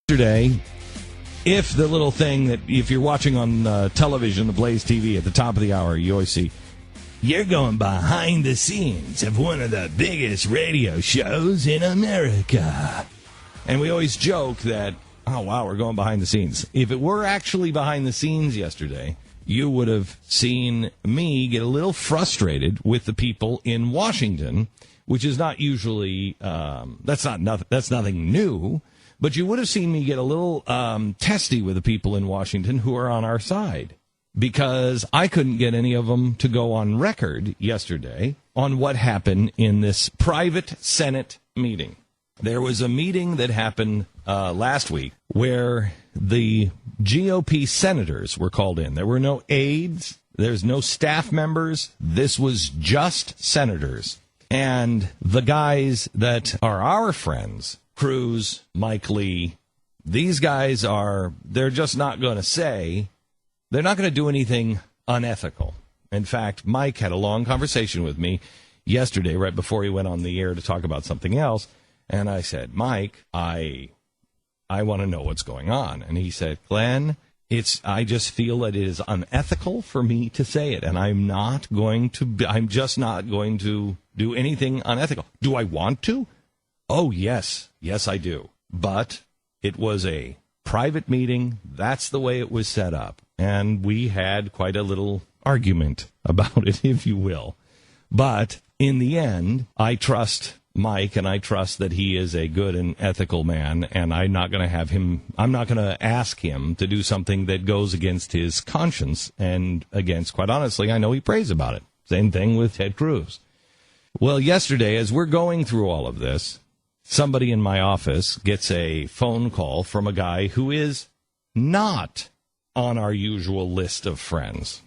Yesterday, if the little thing that, if you're watching on television, the Blaze TV at the top of the hour, you always see, you're going behind the scenes of one of the biggest radio shows in America. And we always joke that, oh, wow, we're going behind the scenes. If it were actually behind the scenes yesterday, you would have seen me get a little frustrated with the people in Washington, which is not usually, that's nothing new. But you would have seen me get a little testy with the people in Washington who are on our side, because I couldn't get any of them to go on record yesterday on what happened in this private Senate meeting. There was a meeting that happened last week where the GOP senators were called in. There were no aides. There's no staff members. This was just senators. And the guys that are our friends, Cruz, Mike Lee, these guys they're just not going to they're not going to do anything unethical. In fact, Mike had a long conversation with me yesterday, right before he went on the air to talk about something else. And I said, Mike, I want to know what's going on. And he said, Glenn, I just feel that it is unethical for me to say it. And I'm just not going to do anything unethical. Do I want to? Oh, yes. Yes, I do. But it was a private meeting. That's the way it was set up. And we had quite a little argument about it, if you will. But in the end, I trust Mike, and I trust that he is a good and ethical man, and I'm not going to ask him to do something that goes against his conscience and against, quite honestly, I know he prays about it. Same thing with Ted Cruz. Well, yesterday, as we're going through all of this, somebody in my office gets a phone call from a guy who is not on our usual list of friends.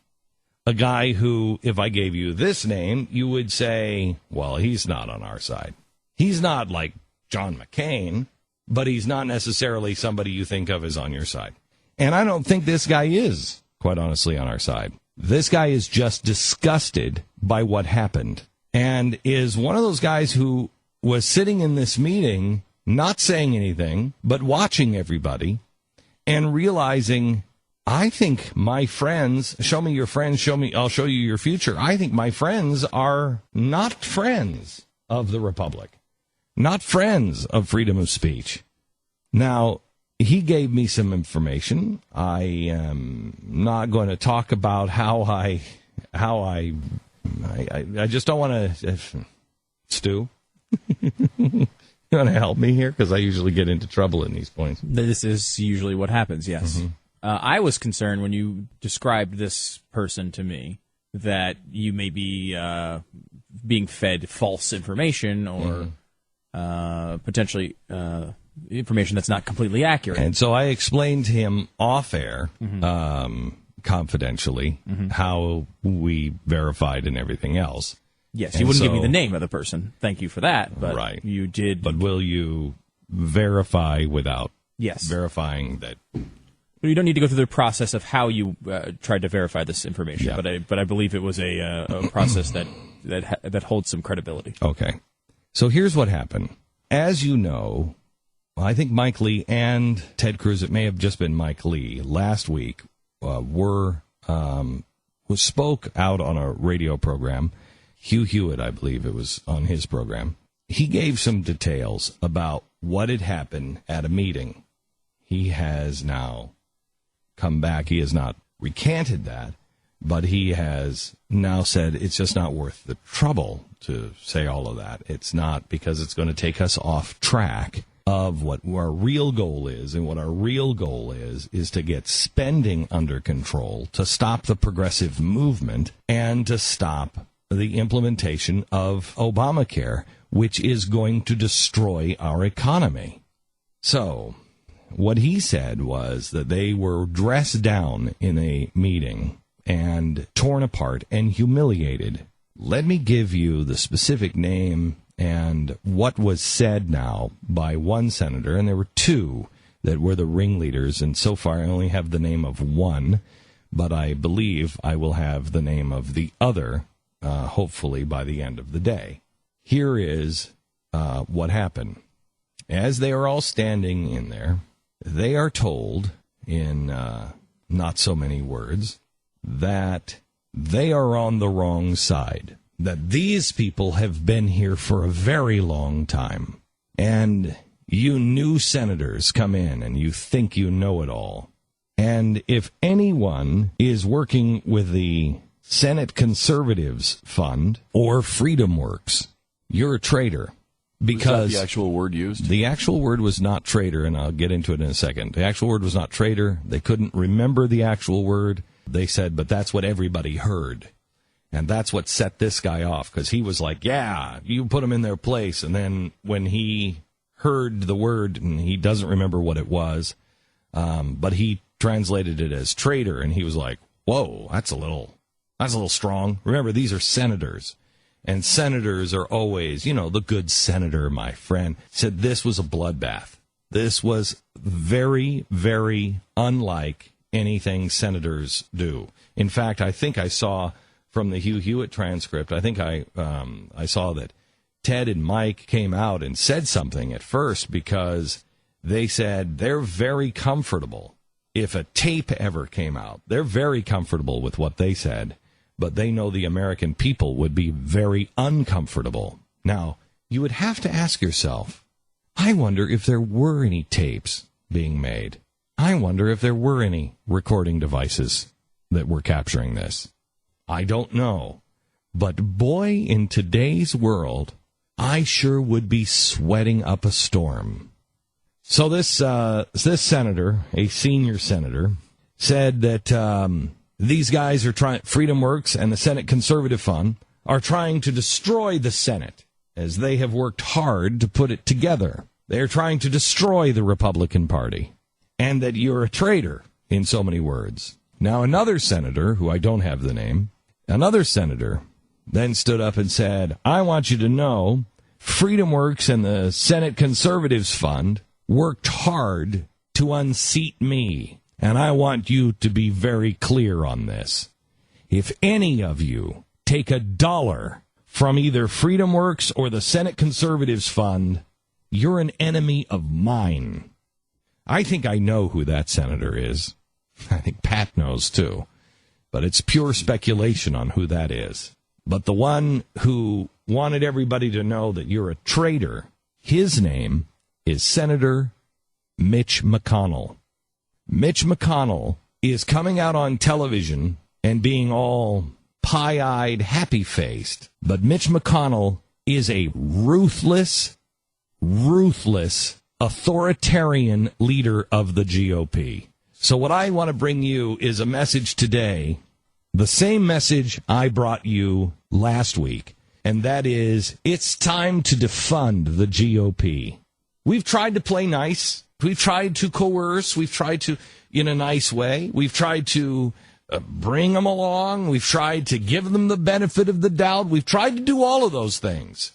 A guy who, if I gave you this name, you would say, well, he's not on our side. He's not like John McCain, but he's not necessarily somebody you think of as on your side. And I don't think this guy is, quite honestly, on our side. This guy is just disgusted by what happened and is one of those guys who was sitting in this meeting, not saying anything, but watching everybody and realizing, I think my friends, show me your friends, I'll show you your future. I think my friends are not friends of the Republic, not friends of freedom of speech. Now, he gave me some information. I am not going to talk about how I just don't want to, Stu. You want to help me here? Because I usually get into trouble in these points. This is usually what happens, yes. Mm-hmm. I was concerned when you described this person to me that you may be being fed false information or potentially information that's not completely accurate. And so I explained to him off air, confidentially, how we verified and everything else. Yes, you wouldn't give me the name of the person. Thank you for that. But right. You did. But will you verify without verifying that? You don't need to go through the process of how you tried to verify this information. Yeah. But I believe it was a process that holds some credibility. Okay. So here's what happened. As you know, I think Mike Lee and Ted Cruz, it may have just been Mike Lee, last week spoke out on a radio program. Hugh Hewitt, I believe it was on his program. He gave some details about what had happened at a meeting. He has now come back. He has not recanted that, but he has now said it's just not worth the trouble to say all of that. It's not, because it's going to take us off track of what our real goal is. And what our real goal is to get spending under control, to stop the progressive movement, and to stop the implementation of Obamacare, which is going to destroy our economy. So what he said was that they were dressed down in a meeting and torn apart and humiliated. Let me give you the specific name and what was said now by one senator, and there were two that were the ringleaders, and so far I only have the name of one, but I believe I will have the name of the other hopefully by the end of the day. Here is what happened. As they are all standing in there, They are told, in not so many words, that they are on the wrong side. That these people have been here for a very long time. And you new senators come in and you think you know it all. And if anyone is working with the Senate Conservatives Fund or Freedom Works, you're a traitor. Because was that the actual word used? The actual word was not traitor, and I'll get into it in a second. The actual word was not traitor. They couldn't remember the actual word. They said, but that's what everybody heard. And that's what set this guy off, because he was like, yeah, you put them in their place. And then when he heard the word, and he doesn't remember what it was, but he translated it as traitor, and he was like, whoa, that's a little strong. Remember, these are senators. And senators are always, the good senator, my friend, said this was a bloodbath. This was very, very unlike anything senators do. In fact, I think I saw from the Hugh Hewitt transcript, I think I saw that Ted and Mike came out and said something at first because they said they're very comfortable. If a tape ever came out, they're very comfortable with what they said. But they know the American people would be very uncomfortable. Now, you would have to ask yourself, I wonder if there were any tapes being made. I wonder if there were any recording devices that were capturing this. I don't know. But boy, in today's world, I sure would be sweating up a storm. So this senator, a senior senator, said that these guys are trying, Freedom Works and the Senate Conservative Fund are trying to destroy the Senate as they have worked hard to put it together. They're trying to destroy the Republican Party, and that you're a traitor, in so many words. Now, another senator, who I don't have the name, another senator then stood up and said, I want you to know Freedom Works and the Senate Conservatives Fund worked hard to unseat me. And I want you to be very clear on this. If any of you take $1 from either Freedom Works or the Senate Conservatives Fund, you're an enemy of mine. I think I know who that senator is. I think Pat knows too. But it's pure speculation on who that is. But the one who wanted everybody to know that you're a traitor, his name is Senator Mitch McConnell. Mitch McConnell is coming out on television and being all pie-eyed, happy-faced. But Mitch McConnell is a ruthless authoritarian leader of the GOP. So what I want to bring you is a message today, the same message I brought you last week, and that is it's time to defund the GOP. We've tried to play nice. We've tried to coerce. We've tried to, in a nice way. We've tried to bring them along. We've tried to give them the benefit of the doubt. We've tried to do all of those things.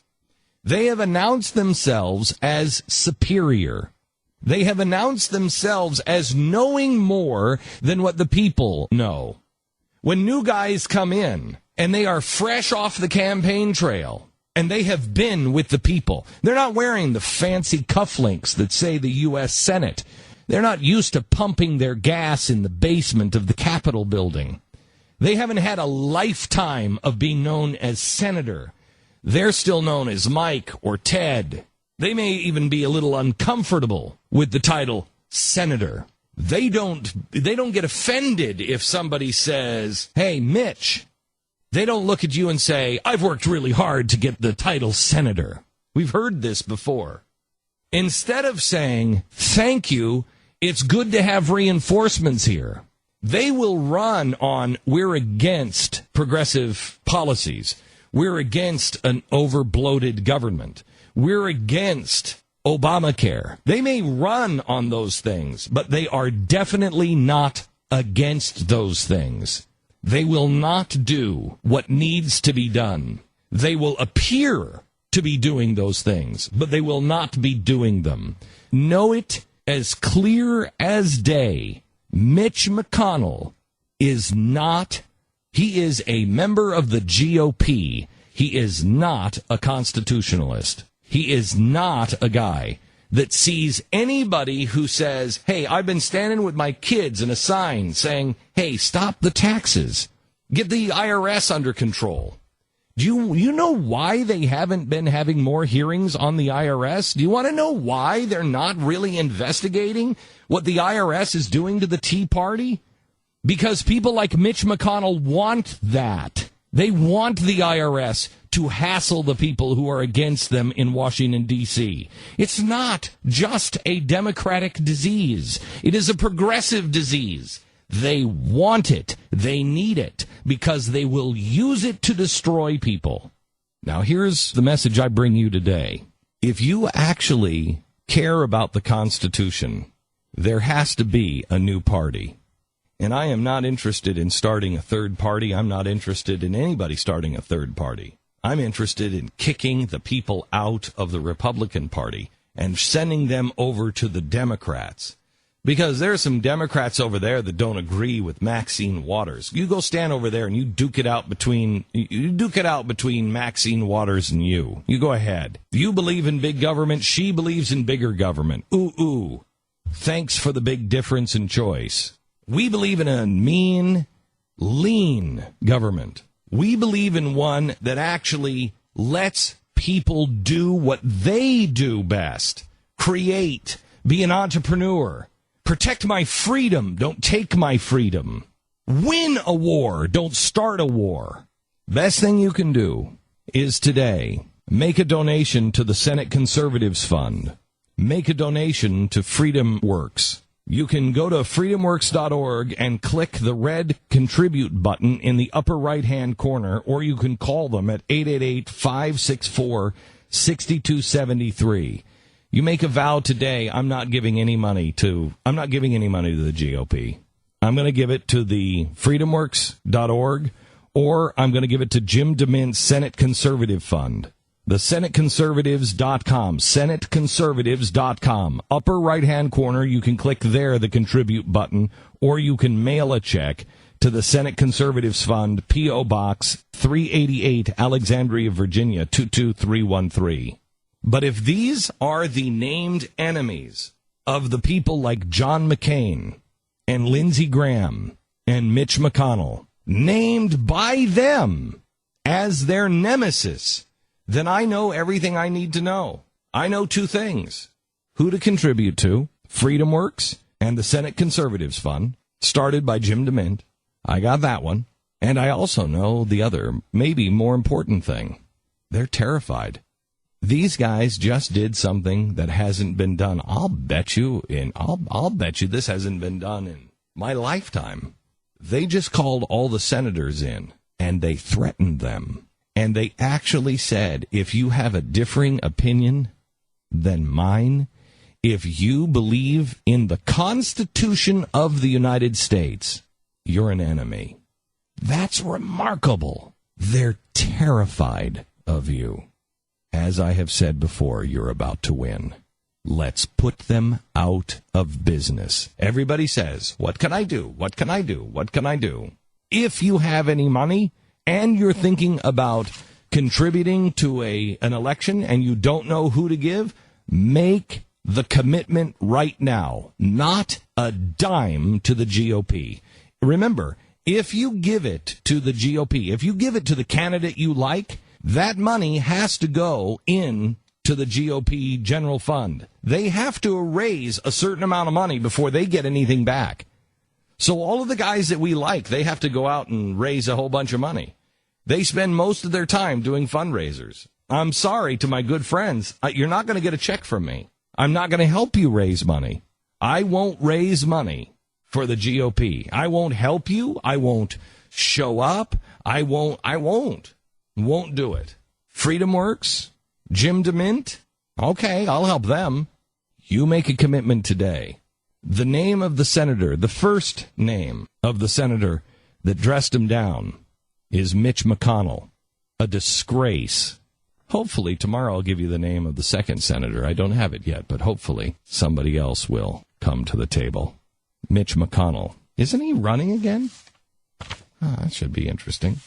They have announced themselves as superior. They have announced themselves as knowing more than what the people know. When new guys come in and they are fresh off the campaign trail, and they have been with the people. They're not wearing the fancy cufflinks that say the U.S. Senate. They're not used to pumping their gas in the basement of the Capitol building. They haven't had a lifetime of being known as senator. They're still known as Mike or Ted. They may even be a little uncomfortable with the title senator. They don't get offended if somebody says, hey, Mitch. They don't look at you and say, I've worked really hard to get the title senator. We've heard this before. Instead of saying, thank you, it's good to have reinforcements here, they will run on, we're against progressive policies. We're against an over-bloated government. We're against Obamacare. They may run on those things, but they are definitely not against those things. They will not do what needs to be done. They will appear to be doing those things, but they will not be doing them. Know it as clear as day. Mitch McConnell is not, he is a member of the GOP. He is not a constitutionalist. He is not a guy that sees anybody who says, hey, I've been standing with my kids in a sign saying, hey, stop the taxes. Get the IRS under control. Do you know why they haven't been having more hearings on the IRS? Do you want to know why they're not really investigating what the IRS is doing to the Tea Party? Because people like Mitch McConnell want that. They want the IRS to hassle the people who are against them in Washington, D.C. It's not just a Democratic disease. It is a progressive disease. They want it. They need it because they will use it to destroy people. Now, here's the message I bring you today. If you actually care about the Constitution, there has to be a new party. And I am not interested in starting a third party. I'm not interested in anybody starting a third party. I'm interested in kicking the people out of the Republican Party and sending them over to the Democrats. Because there are some Democrats over there that don't agree with Maxine Waters. You go stand over there and you duke it out between Maxine Waters and you. You go ahead. You believe in big government. She believes in bigger government. Ooh. Thanks for the big difference in choice. We believe in a mean, lean government. We believe in one that actually lets people do what they do best. Create. Be an entrepreneur. Protect my freedom. Don't take my freedom. Win a war. Don't start a war. Best thing you can do is today make a donation to the Senate Conservatives Fund. Make a donation to Freedom Works. You can go to freedomworks.org and click the red contribute button in the upper right-hand corner, or you can call them at 888-564-6273. You make a vow today, I'm not giving any money to the GOP. I'm going to give it to the freedomworks.org, or I'm going to give it to Jim DeMint's Senate Conservative Fund. The SenateConservatives.com, SenateConservatives.com. Upper right-hand corner, you can click there, the contribute button, or you can mail a check to the Senate Conservatives Fund, P.O. Box 388, Alexandria, Virginia, 22313. But if these are the named enemies of the people like John McCain and Lindsey Graham and Mitch McConnell, named by them as their nemesis, then I know everything I need to know. I know two things: who to contribute to, Freedom Works and the Senate Conservatives Fund, started by Jim DeMint. I got that one. And I also know the other, maybe more important thing. They're terrified. These guys just did something that hasn't been done. I'll bet you this hasn't been done in my lifetime. They just called all the senators in and they threatened them. And they actually said, if you have a differing opinion than mine, if you believe in the Constitution of the United States, you're an enemy. That's remarkable. They're terrified of you. As I have said before, you're about to win. Let's put them out of business. Everybody says, what can I do? What can I do? What can I do? If you have any money and you're thinking about contributing to an election and you don't know who to give, make the commitment right now. Not a dime to the GOP. Remember, if you give it to the GOP, if you give it to the candidate you like, that money has to go in to the GOP general fund. They have to raise a certain amount of money before they get anything back. So all of the guys that we like, they have to go out and raise a whole bunch of money. They spend most of their time doing fundraisers. I'm sorry to my good friends. You're not going to get a check from me. I'm not going to help you raise money. I won't raise money for the GOP. I won't help you. I won't show up. I won't do it. Freedom Works, Jim DeMint, okay, I'll help them. You make a commitment today. The name of the senator, the first name of the senator that dressed him down is Mitch McConnell, a disgrace. Hopefully tomorrow I'll give you the name of the second senator. I don't have it yet, but hopefully somebody else will come to the table. Mitch McConnell. Isn't he running again? Oh, that should be interesting.